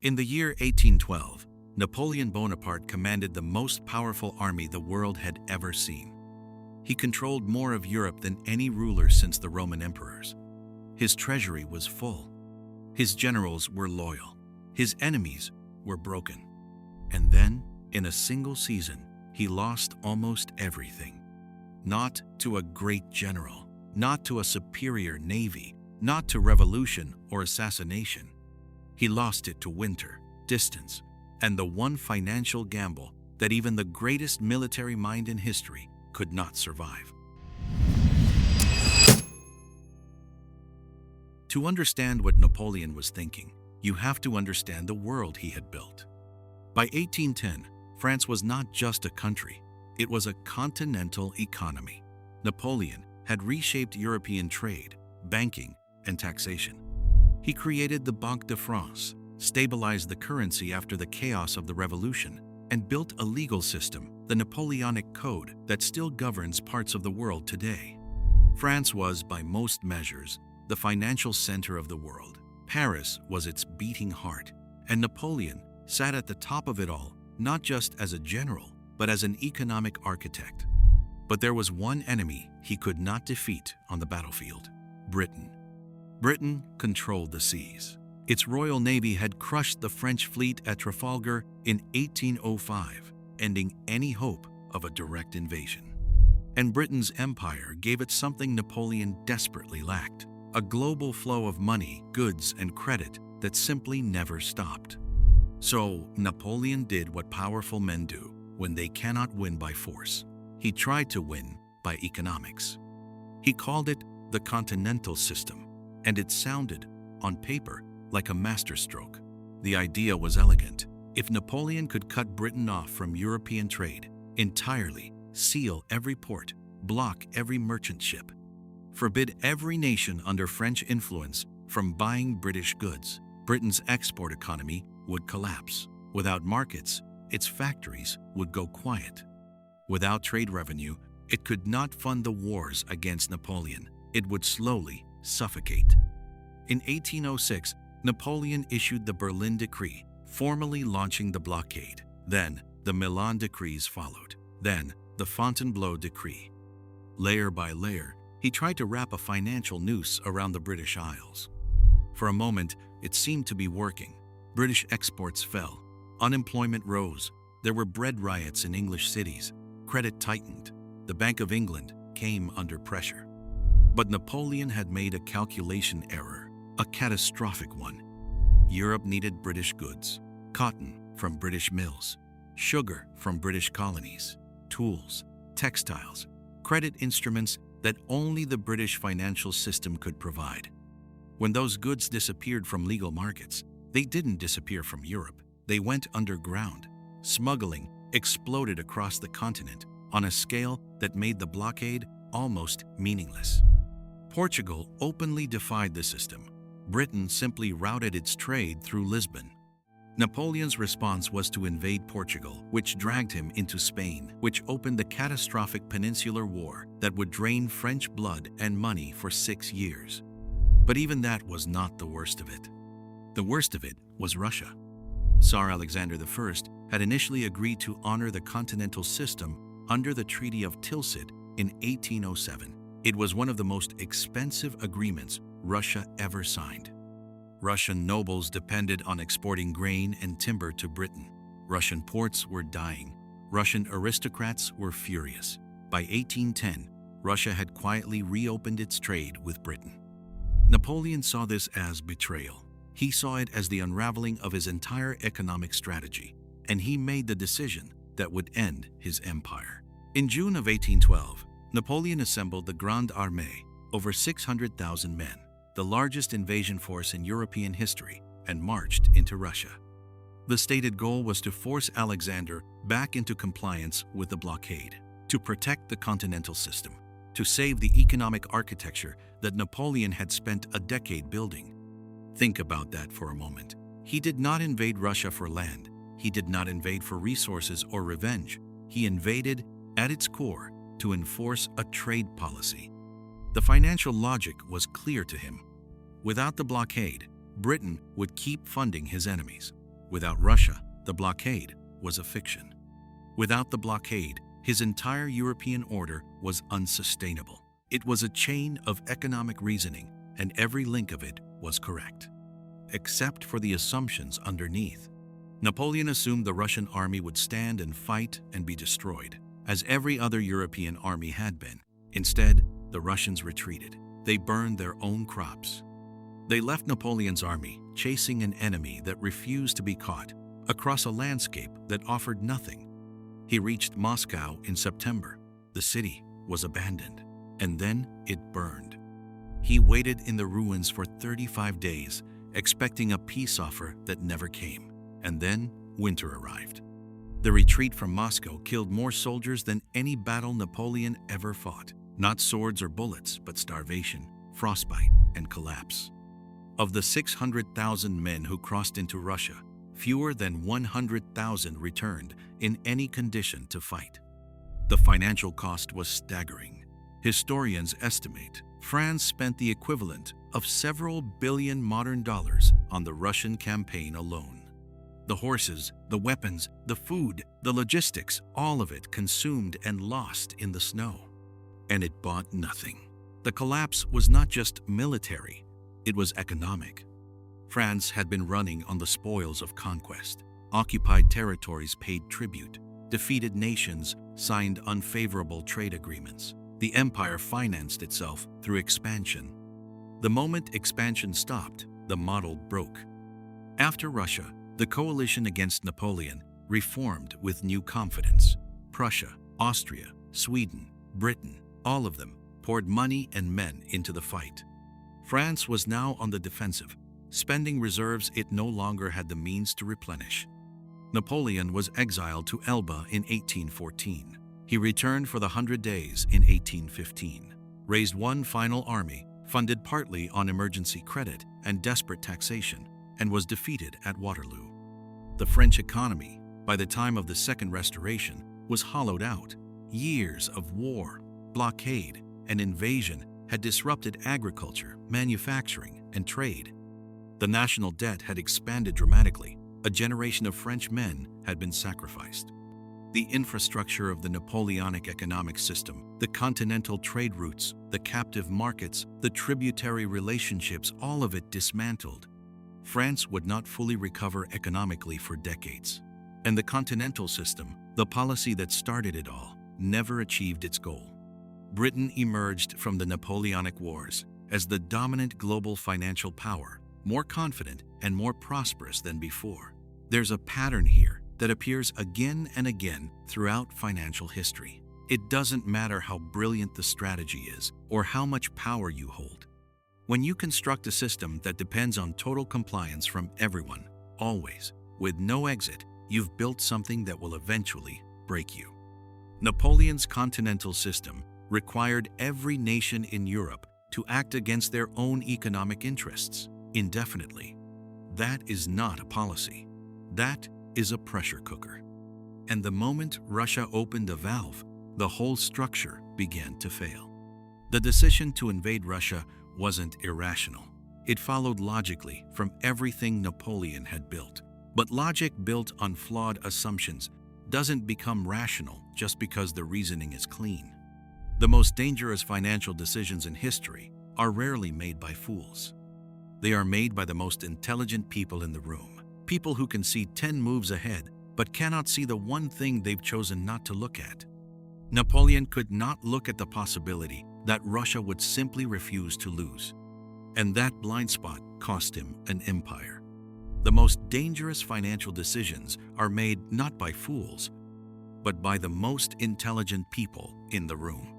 In the year 1812, Napoleon Bonaparte commanded the most powerful army the world had ever seen. He controlled more of Europe than any ruler since the Roman emperors. His treasury was full. His generals were loyal. His enemies were broken. And then, in a single season, he lost almost everything. Not to a great general, not to a superior navy, not to revolution or assassination. He lost it to winter, distance, and the one financial gamble that even the greatest military mind in history could not survive. To understand what Napoleon was thinking, you have to understand the world he had built. By 1810, France was not just a country, it was a continental economy. Napoleon had reshaped European trade, banking, and taxation. He created the Banque de France, stabilized the currency after the chaos of the Revolution, and built a legal system, the Napoleonic Code, that still governs parts of the world today. France was, by most measures, the financial center of the world. Paris was its beating heart, and Napoleon sat at the top of it all, not just as a general, but as an economic architect. But there was one enemy he could not defeat on the battlefield: Britain. Britain controlled the seas. Its Royal Navy had crushed the French fleet at Trafalgar in 1805, ending any hope of a direct invasion. And Britain's empire gave it something Napoleon desperately lacked: a global flow of money, goods, and credit that simply never stopped. So Napoleon did what powerful men do when they cannot win by force. He tried to win by economics. He called it the Continental System, and it sounded, on paper, like a masterstroke. The idea was elegant. If Napoleon could cut Britain off from European trade entirely, seal every port, block every merchant ship, forbid every nation under French influence from buying British goods, Britain's export economy would collapse. Without markets, its factories would go quiet. Without trade revenue, it could not fund the wars against Napoleon. It would slowly suffocate. In 1806, Napoleon issued the Berlin Decree, formally launching the blockade. Then, the Milan Decrees followed. Then, the Fontainebleau Decree. Layer by layer, he tried to wrap a financial noose around the British Isles. For a moment, it seemed to be working. British exports fell. Unemployment rose. There were bread riots in English cities. Credit tightened. The Bank of England came under pressure. But Napoleon had made a calculation error, a catastrophic one. Europe needed British goods: cotton from British mills, sugar from British colonies, tools, textiles, credit instruments that only the British financial system could provide. When those goods disappeared from legal markets, they didn't disappear from Europe. They went underground. Smuggling exploded across the continent on a scale that made the blockade almost meaningless. Portugal openly defied the system. Britain simply routed its trade through Lisbon. Napoleon's response was to invade Portugal, which dragged him into Spain, which opened the catastrophic Peninsular War that would drain French blood and money for 6 years. But even that was not the worst of it. The worst of it was Russia. Tsar Alexander I had initially agreed to honor the Continental System under the Treaty of Tilsit in 1807. It was one of the most expensive agreements Russia ever signed. Russian nobles depended on exporting grain and timber to Britain. Russian ports were dying. Russian aristocrats were furious. By 1810, Russia had quietly reopened its trade with Britain. Napoleon saw this as betrayal. He saw it as the unraveling of his entire economic strategy, and he made the decision that would end his empire. In June of 1812, Napoleon assembled the Grande Armée, over 600,000 men, the largest invasion force in European history, and marched into Russia. The stated goal was to force Alexander back into compliance with the blockade, to protect the Continental System, to save the economic architecture that Napoleon had spent a decade building. Think about that for a moment. He did not invade Russia for land. He did not invade for resources or revenge. He invaded, at its core, to enforce a trade policy. The financial logic was clear to him. Without the blockade, Britain would keep funding his enemies. Without Russia, the blockade was a fiction. Without the blockade, his entire European order was unsustainable. It was a chain of economic reasoning, and every link of it was correct. Except for the assumptions underneath. Napoleon assumed the Russian army would stand and fight and be destroyed, as every other European army had been. Instead, the Russians retreated. They burned their own crops. They left Napoleon's army chasing an enemy that refused to be caught, across a landscape that offered nothing. He reached Moscow in September. The city was abandoned, and then it burned. He waited in the ruins for 35 days, expecting a peace offer that never came. And then winter arrived. The retreat from Moscow killed more soldiers than any battle Napoleon ever fought. Not swords or bullets, but starvation, frostbite, and collapse. Of the 600,000 men who crossed into Russia, fewer than 100,000 returned in any condition to fight. The financial cost was staggering. Historians estimate France spent the equivalent of several billion modern dollars on the Russian campaign alone. The horses, the weapons, the food, the logistics, all of it consumed and lost in the snow. And it bought nothing. The collapse was not just military, it was economic. France had been running on the spoils of conquest. Occupied territories paid tribute. Defeated nations signed unfavorable trade agreements. The empire financed itself through expansion. The moment expansion stopped, the model broke. After Russia, the coalition against Napoleon reformed with new confidence. Prussia, Austria, Sweden, Britain, all of them poured money and men into the fight. France was now on the defensive, spending reserves it no longer had the means to replenish. Napoleon was exiled to Elba in 1814. He returned for the 100 Days in 1815, raised one final army, funded partly on emergency credit and desperate taxation, and was defeated at Waterloo. The French economy, by the time of the Second Restoration, was hollowed out. Years of war, blockade, and invasion had disrupted agriculture, manufacturing, and trade. The national debt had expanded dramatically. A generation of French men had been sacrificed. The infrastructure of the Napoleonic economic system, the continental trade routes, the captive markets, the tributary relationships, all of it dismantled. France would not fully recover economically for decades. And the Continental System, the policy that started it all, never achieved its goal. Britain emerged from the Napoleonic Wars as the dominant global financial power, more confident and more prosperous than before. There's a pattern here that appears again and again throughout financial history. It doesn't matter how brilliant the strategy is or how much power you hold. When you construct a system that depends on total compliance from everyone, always, with no exit, you've built something that will eventually break you. Napoleon's Continental System required every nation in Europe to act against their own economic interests indefinitely. That is not a policy. That is a pressure cooker. And the moment Russia opened a valve, the whole structure began to fail. The decision to invade Russia wasn't irrational. It followed logically from everything Napoleon had built. But logic built on flawed assumptions doesn't become rational just because the reasoning is clean. The most dangerous financial decisions in history are rarely made by fools. They are made by the most intelligent people in the room. People who can see 10 moves ahead, but cannot see the one thing they've chosen not to look at. Napoleon could not look at the possibility that Russia would simply refuse to lose. And that blind spot cost him an empire. The most dangerous financial decisions are made not by fools, but by the most intelligent people in the room.